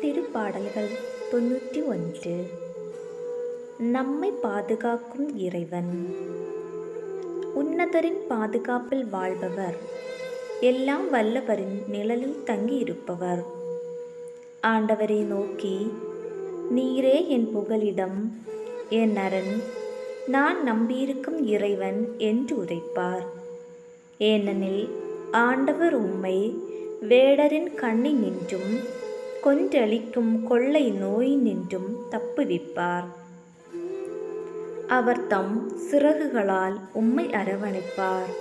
திருப்பாடல்கள் 91. நம்மை பாதுகாக்கும் இறைவன். உன்னதரின் பாதுகாப்பில் வாழ்பவர், எல்லாம் வல்லவரின் நிழலில் தங்கியிருப்பவர். ஆண்டவரை நோக்கி, நீரே என் புகலிடம், என் அரண், நான் நம்பியிருக்கும் இறைவன் என்று உரைப்பார். ஏனெனில் ஆண்டவர் உம்மை வேடரின் கண்ணினின்றும் கொன்றளிக்கும் கொள்ளை நோயினின்றும் தப்புவிப்பார். அவர் தம் சிறகுகளால் உம்மை அரவணைப்பார்.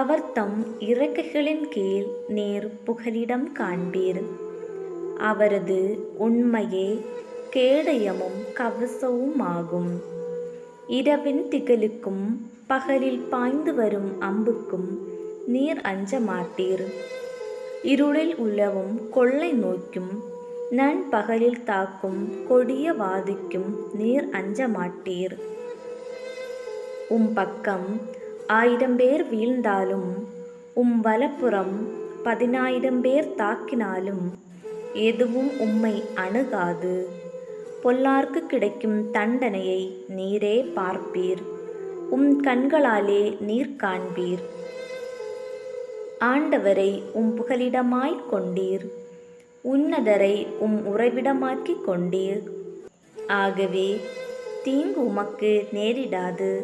அவர் தம் இறக்கைகளின் கீழ் நீர் புகலிடம் காண்பீர். அவரது உண்மையே கேடயமும் கவசவுமாகும். இரவின் திகிலுக்கும் பகலில் பாய்ந்து வரும் அம்புக்கும் நீர் அஞ்ச மாட்டீர். இருளில் உலவும் கொள்ளை நோய்க்கும் நண்பகலில் தாக்கும் கொடிய வாதிக்கும் நீர் அஞ்ச மாட்டீர். உம் பக்கம் 1000 பேர் வீழ்ந்தாலும், உம் வலப்புறம் 10,000 பேர் தாக்கினாலும் எதுவும் உம்மை அணுகாது. பொல்லார்க்கு கிடைக்கும் தண்டனையை நீரே பார்ப்பீர். உம் கண்களாலே நீர் காண்பீர். ஆண்டவரை உம் புகலிடமாய்க் கொண்டீர். உன்னதரை உம் உறைவிடமாக்கிக் கொண்டீர். ஆகவே தீங்கு உமக்கு நேரிடாது.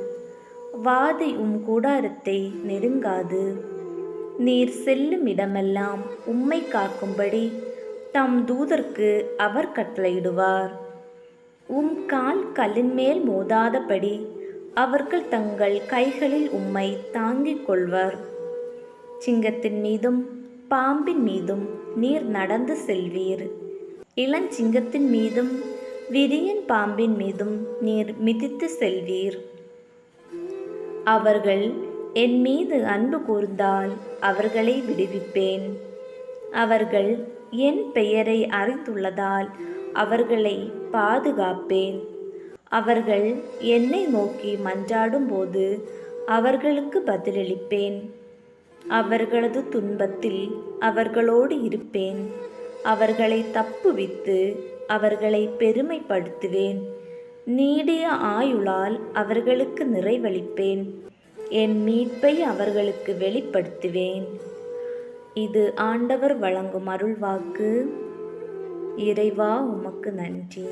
வாதை உம் கூடாரத்தை நெருங்காது. நீர் செல்லும் இடமெல்லாம் உம்மை காக்கும்படி தம் தூதர்க்கு அவர் கட்டளையிடுவார். உம் கால் கல்லின் மேல் மோதாதபடி அவர்கள் தங்கள் கைகளில் உம்மை தாங்கிக் கொள்வர். சிங்கத்தின் மீதும் பாம்பின் மீதும் நீர் நடந்து செல்வீர். இளஞ்சிங்கத்தின் மீதும் விரியன் பாம்பின் மீதும் நீர் மிதித்து செல்வீர். அவர்கள் என் மீது அன்பு கூர்ந்தால் அவர்களை விடுவிப்பேன். அவர்கள் என் பெயரை அறிந்துள்ளதால் அவர்களை பாதுகாப்பேன். அவர்கள் என்னை நோக்கி மன்றாடும்போது அவர்களுக்கு பதிலளிப்பேன். அவர்களது துன்பத்தில் அவர்களோடு இருப்பேன். அவர்களை தப்புவித்து அவர்களை பெருமைப்படுத்துவேன். நீடிய ஆயுளால் அவர்களுக்கு நிறைவளிப்பேன். என் மீட்பை அவர்களுக்கு வெளிப்படுத்துவேன். இது ஆண்டவர் வழங்கும் அருள்வாக்கு. இறைவா, உமக்கு நன்றி.